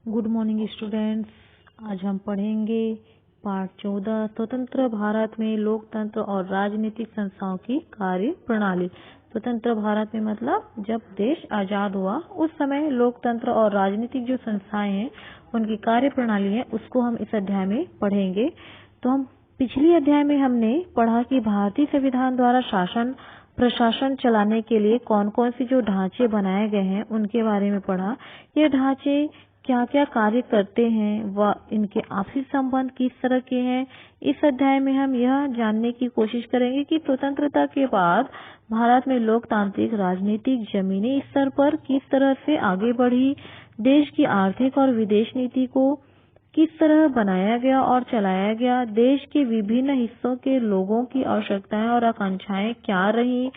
Good morning students. आज हम पढ़ेंगे पाठ 14 स्वतंत्र भारत में लोकतंत्र और राजनीतिक संस्थाओं की कार्य प्रणाली। स्वतंत्र भारत में मतलब जब देश आजाद हुआ उस समय लोकतंत्र और राजनीतिक जो संस्थाएं हैं उनकी कार्य प्रणाली है उसको हम इस अध्याय में पढ़ेंगे। तो हम पिछली अध्याय में हमने पढ़ा कि भारतीय संविधान द्वारा शासन प्रशासन चलाने के लिए कौन कौन सी जो ढांचे बनाए गए हैं उनके बारे में पढ़ा। ये ढांचे क्या क्या कार्य करते हैं व इनके आपसी संबंध किस तरह के हैं। इस अध्याय में हम यह जानने की कोशिश करेंगे कि स्वतंत्रता के बाद भारत में लोकतांत्रिक राजनीतिक जमीनी स्तर पर किस तरह से आगे बढ़ी, देश की आर्थिक और विदेश नीति को किस तरह बनाया गया और चलाया गया, देश के विभिन्न हिस्सों के लोगों की आवश्यकताएं और आकांक्षाएं क्या रही,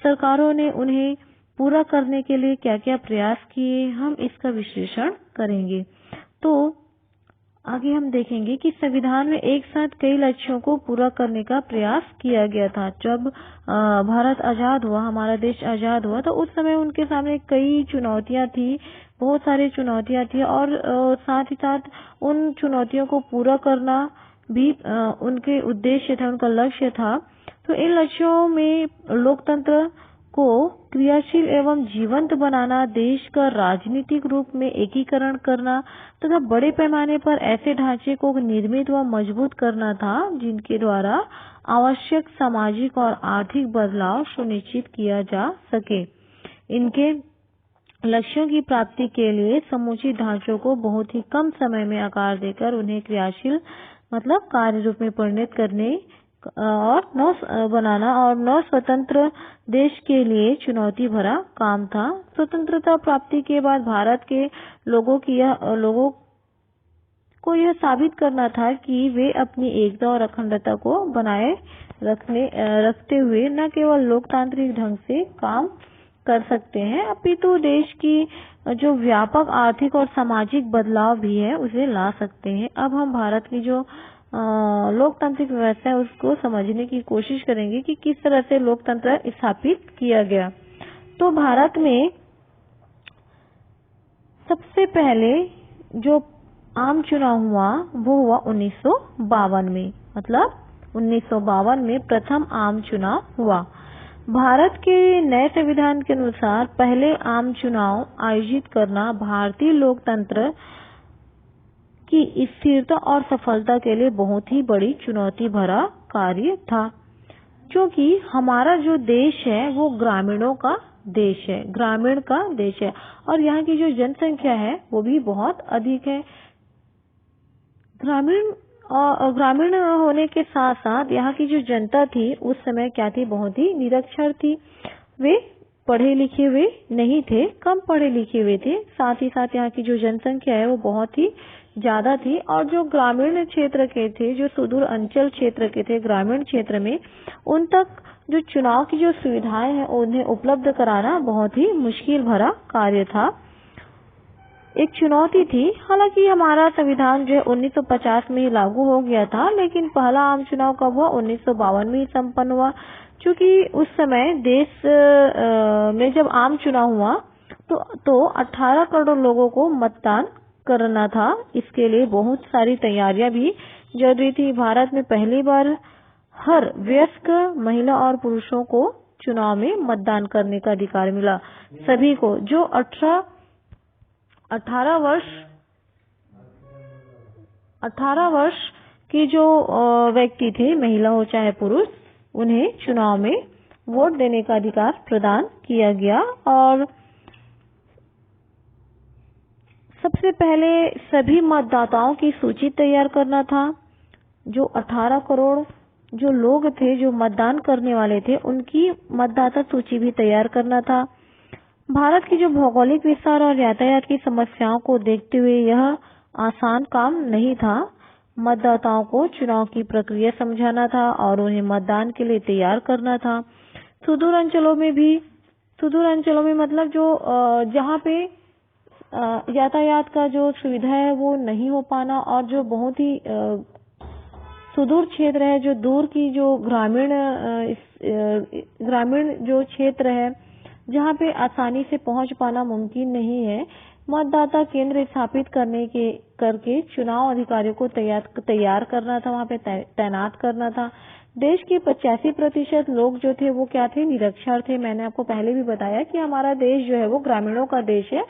सरकारों ने उन्हें पूरा करने के लिए क्या क्या प्रयास किए, हम इसका विश्लेषण करेंगे। तो आगे हम देखेंगे कि संविधान में एक साथ कई लक्ष्यों को पूरा करने का प्रयास किया गया था। जब भारत आजाद हुआ, हमारा देश आजाद हुआ, तो उस समय उनके सामने कई चुनौतियां थी, बहुत सारी चुनौतियां थी और साथ ही साथ उन चुनौतियों को पूरा करना भी उनके उद्देश्य था, उनका लक्ष्य था। तो इन लक्ष्यों में लोकतंत्र को क्रियाशील एवं जीवंत बनाना, देश का राजनीतिक रूप में एकीकरण करना तथा बड़े पैमाने पर ऐसे ढांचे को निर्मित व मजबूत करना था जिनके द्वारा आवश्यक सामाजिक और आर्थिक बदलाव सुनिश्चित किया जा सके। इनके लक्ष्यों की प्राप्ति के लिए समुचित ढांचों को बहुत ही कम समय में आकार देकर उन्हें क्रियाशील मतलब कार्य रूप में परिणत करने और बनाना और नव स्वतंत्र देश के लिए चुनौती भरा काम था। स्वतंत्रता प्राप्ति के बाद भारत के लोगों को यह साबित करना था कि वे अपनी एकता और अखंडता को बनाए रखते हुए न केवल लोकतांत्रिक ढंग से काम कर सकते हैं अपितु देश की जो व्यापक आर्थिक और सामाजिक बदलाव भी है उसे ला सकते हैं। अब हम भारत की जो लोकतांत्रिक व्यवस्था है उसको समझने की कोशिश करेंगे कि किस तरह से लोकतंत्र स्थापित किया गया। तो भारत में सबसे पहले जो आम चुनाव हुआ वो हुआ 1952 में, मतलब 1952 में प्रथम आम चुनाव हुआ। भारत के नए संविधान के अनुसार पहले आम चुनाव आयोजित करना भारतीय लोकतंत्र की स्थिरता और सफलता के लिए बहुत ही बड़ी चुनौती भरा कार्य था, क्योंकि हमारा जो देश है वो ग्रामीणों का देश है, ग्रामीण का देश है और यहाँ की जो जनसंख्या है वो भी बहुत अधिक है। ग्रामीण होने के साथ साथ यहाँ की जो जनता थी उस समय क्या थी, बहुत ही निरक्षर थी। वे पढ़े लिखे हुए नहीं थे, कम पढ़े लिखे हुए थे। साथ ही साथ यहाँ की जो जनसंख्या है वो बहुत ही ज्यादा थी और जो ग्रामीण क्षेत्र के थे, जो सुदूर अंचल क्षेत्र के थे, ग्रामीण क्षेत्र में उन तक जो चुनाव की जो सुविधाएं हैं उन्हें उपलब्ध कराना बहुत ही मुश्किल भरा कार्य था, एक चुनौती थी। हालांकि हमारा संविधान जो है 1950 में ही लागू हो गया था, लेकिन पहला आम चुनाव कब हुआ, 1952 में ही संपन्न हुआ। क्योंकि उस समय देश में जब आम चुनाव हुआ तो 18 करोड़ लोगों को मतदान करना था। इसके लिए बहुत सारी तैयारियां भी जरूरी थी। भारत में पहली बार हर वयस्क महिला और पुरुषों को चुनाव में मतदान करने का अधिकार मिला। सभी को जो 18 वर्ष की जो व्यक्ति थे, महिला हो चाहे पुरुष, उन्हें चुनाव में वोट देने का अधिकार प्रदान किया गया। और सबसे पहले सभी मतदाताओं की सूची तैयार करना था। जो 18 करोड़ जो लोग थे जो मतदान करने वाले थे उनकी मतदाता सूची भी तैयार करना था। भारत की जो भौगोलिक विस्तार और यातायात की समस्याओं को देखते हुए यह आसान काम नहीं था। मतदाताओं को चुनाव की प्रक्रिया समझाना था और उन्हें मतदान के लिए तैयार करना था। सुदूर अंचलों में मतलब जो जहाँ पे यातायात का जो सुविधा है वो नहीं हो पाना और जो बहुत ही सुदूर क्षेत्र है, जो दूर की जो ग्रामीण जो क्षेत्र है जहाँ पे आसानी से पहुंच पाना मुमकिन नहीं है, मतदाता केंद्र स्थापित करके चुनाव अधिकारियों को तैयार करना था, वहां पे तैनात करना था। देश के 85% लोग जो थे वो क्या थे, निरक्षर थे। मैंने आपको पहले भी बताया कि हमारा देश जो है वो ग्रामीणों का देश है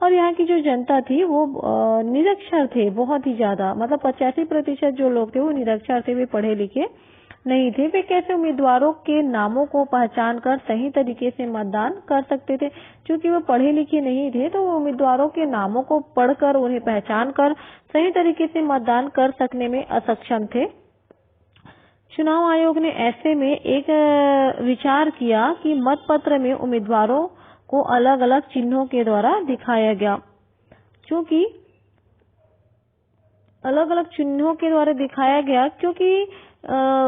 और यहाँ की जो जनता थी वो निरक्षर थे बहुत ही ज्यादा। मतलब 85% जो लोग थे वो निरक्षर थे, वे पढ़े लिखे नहीं थे। वे कैसे उम्मीदवारों के नामों को पहचान कर सही तरीके से मतदान कर सकते थे। क्योंकि वो पढ़े लिखे नहीं थे तो वो उम्मीदवारों के नामों को पढ़कर उन्हें पहचान कर सही तरीके से मतदान कर सकने में असक्षम थे। चुनाव आयोग ने ऐसे में एक विचार किया कि मतपत्र में उम्मीदवारों को अलग अलग चिन्हों के द्वारा दिखाया गया। क्योंकि अलग अलग चिन्हों के द्वारा दिखाया गया क्योंकि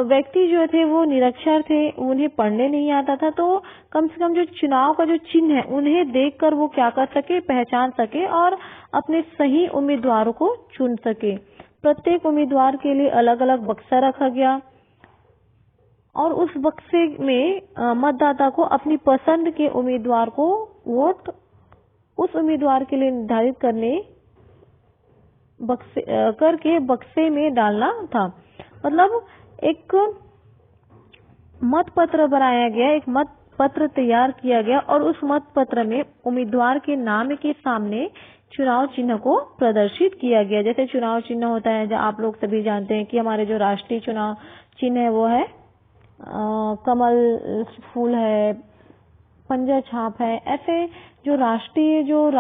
व्यक्ति जो थे वो निरक्षर थे, उन्हें पढ़ने नहीं आता था, तो कम से कम जो चुनाव का जो चिन्ह है उन्हें देखकर वो क्या कर सके, पहचान सके और अपने सही उम्मीदवारों को चुन सके। प्रत्येक उम्मीदवार के लिए अलग अलग बक्सा रखा गया और उस बक्से में मतदाता को अपनी पसंद के उम्मीदवार को वोट उस उम्मीदवार के लिए निर्धारित करके बक्से में डालना था। मतलब एक मतपत्र बनाया गया, एक मतपत्र तैयार किया गया और उस मतपत्र में उम्मीदवार के नाम के सामने चुनाव चिन्ह को प्रदर्शित किया गया। जैसे चुनाव चिन्ह होता है, जो आप लोग सभी जानते हैं कि हमारे जो राष्ट्रीय चुनाव चिन्ह है वो है कमल फूल है, पंजा छाप है। ऐसे जो राष्ट्रीय जो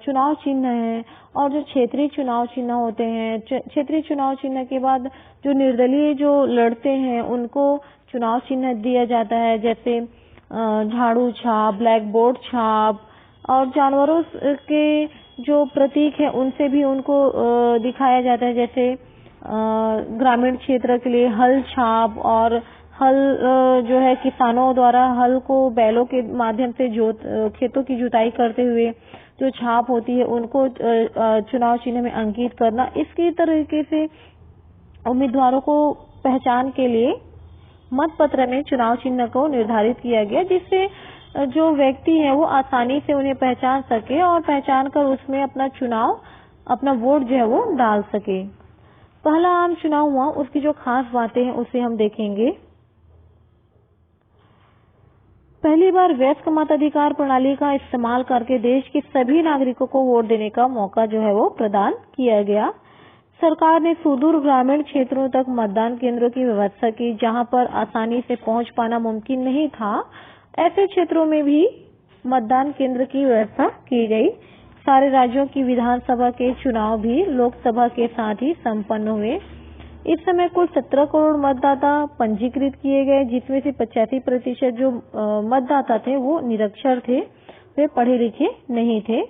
चुनाव चिन्ह है और जो क्षेत्रीय चुनाव चिन्ह होते हैं, क्षेत्रीय चुनाव चिन्ह के बाद जो निर्दलीय जो लड़ते हैं उनको चुनाव चिन्ह दिया जाता है। जैसे झाड़ू छाप, ब्लैक बोर्ड छाप और जानवरों के जो प्रतीक है उनसे भी उनको दिखाया जाता है। जैसे ग्रामीण क्षेत्र के लिए हल छाप और हल जो है किसानों द्वारा हल को बैलों के माध्यम से खेतों की जुताई करते हुए जो छाप होती है उनको चुनाव चिन्ह में अंकित करना। इसके तरीके से उम्मीदवारों को पहचान के लिए मतपत्र में चुनाव चिन्ह को निर्धारित किया गया, जिससे जो व्यक्ति है वो आसानी से उन्हें पहचान सके और पहचान कर उसमें अपना वोट जो है वो डाल सके। पहला आम चुनाव हुआ, उसकी जो खास बातें हैं उसे हम देखेंगे। पहली बार वयस्क मताधिकार प्रणाली का इस्तेमाल करके देश के सभी नागरिकों को वोट देने का मौका जो है वो प्रदान किया गया। सरकार ने सुदूर ग्रामीण क्षेत्रों तक मतदान केंद्रों की व्यवस्था की, जहां पर आसानी से पहुंच पाना मुमकिन नहीं था। ऐसे क्षेत्रों में भी मतदान केंद्र की व्यवस्था की गई। सारे राज्यों की विधानसभा के चुनाव भी लोकसभा के साथ ही संपन्न हुए। इस समय कुल 17 करोड़ मतदाता पंजीकृत किए गए, जिसमें से 85% जो मतदाता थे वो निरक्षर थे, वे पढ़े लिखे नहीं थे।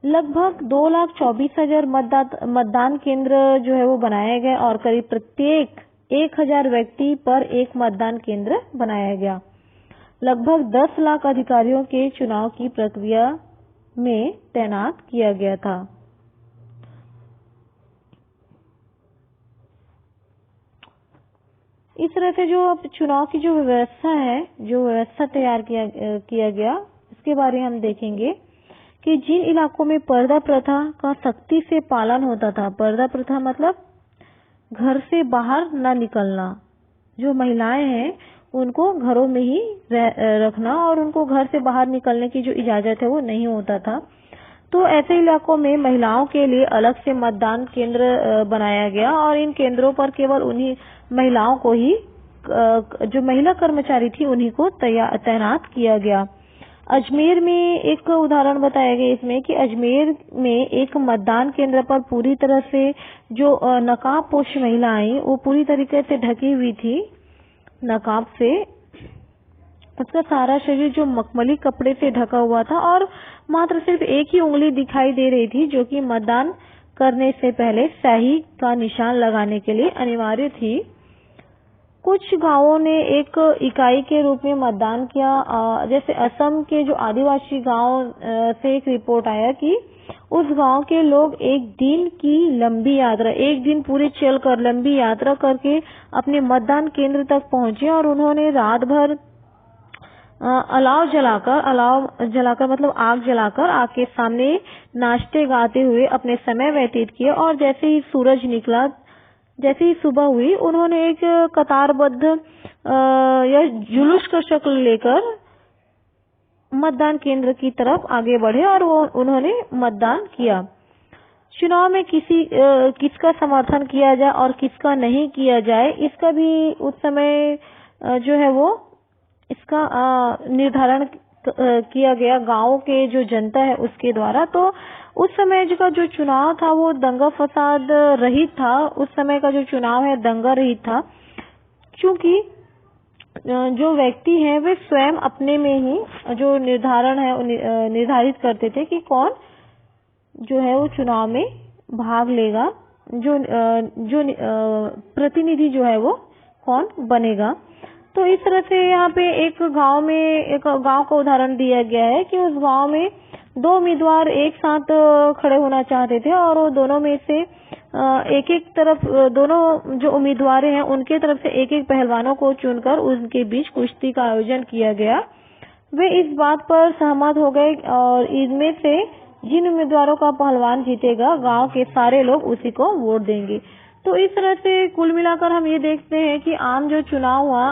लगभग 2,24,000 मतदान केंद्र जो है वो बनाए गए और करीब प्रत्येक 1,000 व्यक्ति पर एक मतदान केंद्र बनाया गया। लगभग 10 लाख अधिकारियों के चुनाव की प्रक्रिया में तैनात किया गया था। इस तरह से जो चुनाव की जो व्यवस्था है, जो व्यवस्था तैयार किया गया, इसके बारे में हम देखेंगे कि जिन इलाकों में पर्दा प्रथा का सख्ती से पालन होता था। पर्दा प्रथा मतलब घर से बाहर न निकलना, जो महिलाएं हैं उनको घरों में ही रखना और उनको घर से बाहर निकलने की जो इजाजत है वो नहीं होता था। तो ऐसे इलाकों में महिलाओं के लिए अलग से मतदान केंद्र बनाया गया और इन केंद्रों पर केवल उन्हीं महिलाओं को ही, जो महिला कर्मचारी थी उन्हीं को तैनात किया गया। अजमेर में एक उदाहरण बताया गया इसमें कि अजमेर में एक मतदान केंद्र पर पूरी तरह से जो नकाबपोश महिलाएं वो पूरी तरीके से ढकी हुई थी नकाब से। उसका सारा शरीर जो मखमली कपड़े से ढका हुआ था और मात्र सिर्फ एक ही उंगली दिखाई दे रही थी, जो कि मतदान करने से पहले स्याही का निशान लगाने के लिए अनिवार्य थी। कुछ गांवों ने एक इकाई के रूप में मतदान किया। जैसे असम के जो आदिवासी गांव से एक रिपोर्ट आया कि उस गांव के लोग एक दिन पूरे चलकर लंबी यात्रा करके अपने मतदान केंद्र तक पहुंचे और उन्होंने रात भर अलाव जलाकर मतलब आग जलाकर आग के सामने नाचते गाते हुए अपने समय व्यतीत किए। और जैसे ही सूरज निकला, जैसे ही सुबह हुई, उन्होंने एक कतारबद्ध या जुलूस का शक्ल लेकर मतदान केंद्र की तरफ आगे बढ़े और उन्होंने मतदान किया। चुनाव में किसका समर्थन किया जाए और किसका नहीं किया जाए, इसका भी उस समय जो है वो इसका निर्धारण किया गया गांव के जो जनता है उसके द्वारा। तो उस समय का जो चुनाव था वो दंगा फसाद रहित था। उस समय का जो चुनाव है दंगा रहित था, क्योंकि जो व्यक्ति हैं वे स्वयं अपने में ही जो निर्धारित करते थे कि कौन जो है वो चुनाव में भाग लेगा, जो प्रतिनिधि जो है वो कौन बनेगा। तो इस तरह से यहाँ पे एक गांव का उदाहरण दिया गया है कि उस गांव में दो उम्मीदवार एक साथ खड़े होना चाहते थे और वो दोनों में से एक तरफ दोनों जो उम्मीदवार हैं उनके तरफ से एक पहलवानों को चुनकर उनके बीच कुश्ती का आयोजन किया गया। वे इस बात पर सहमत हो गए और इनमें से जिन उम्मीदवारों का पहलवान जीतेगा गांव के सारे लोग उसी को वोट देंगे। तो इस तरह से कुल मिलाकर हम ये देखते हैं कि आम जो चुनाव हुआ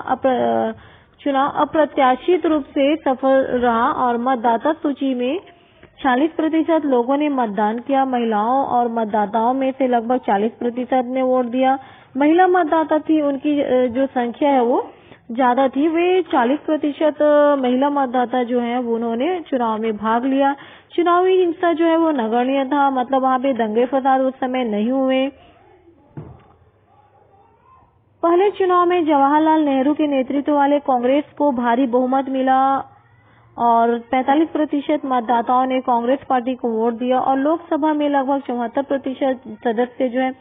अप्रत्याशित रूप से सफल रहा और मतदाता सूची में 40% लोगों ने मतदान किया। महिलाओं और मतदाताओं में से लगभग 40% ने वोट दिया। महिला मतदाता थी, उनकी जो संख्या है वो ज्यादा थी। वे 40% महिला मतदाता जो है उन्होंने चुनाव में भाग लिया। चुनावी हिंसा जो है वो नगण्य था, मतलब वहाँ पे दंगे फसाद उस समय नहीं हुए। पहले चुनाव में जवाहरलाल नेहरू के नेतृत्व वाले कांग्रेस को भारी बहुमत मिला और 45% मतदाताओं ने कांग्रेस पार्टी को वोट दिया और लोकसभा में लगभग 74% सदस्य जो है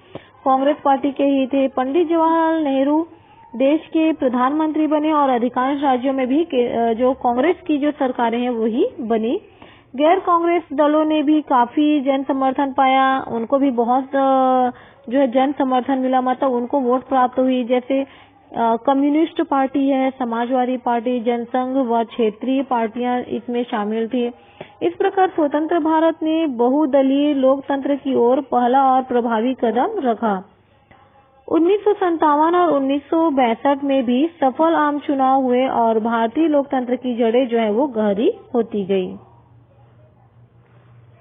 कांग्रेस पार्टी के ही थे। पंडित जवाहरलाल नेहरू देश के प्रधानमंत्री बने और अधिकांश राज्यों में भी जो कांग्रेस की जो सरकारें हैं वही बनी। गैर कांग्रेस दलों ने भी काफी जन समर्थन पाया, उनको भी बहुत जो है जन समर्थन मिला, मतलब उनको वोट प्राप्त हुई। जैसे कम्युनिस्ट पार्टी है, समाजवादी पार्टी, जनसंघ व क्षेत्रीय पार्टियां इसमें शामिल थी। इस प्रकार स्वतंत्र भारत ने बहुदलीय लोकतंत्र की ओर पहला और प्रभावी कदम रखा। 1957 और 1962 में भी सफल आम चुनाव हुए और भारतीय लोकतंत्र की जड़ें जो है वो गहरी होती गई।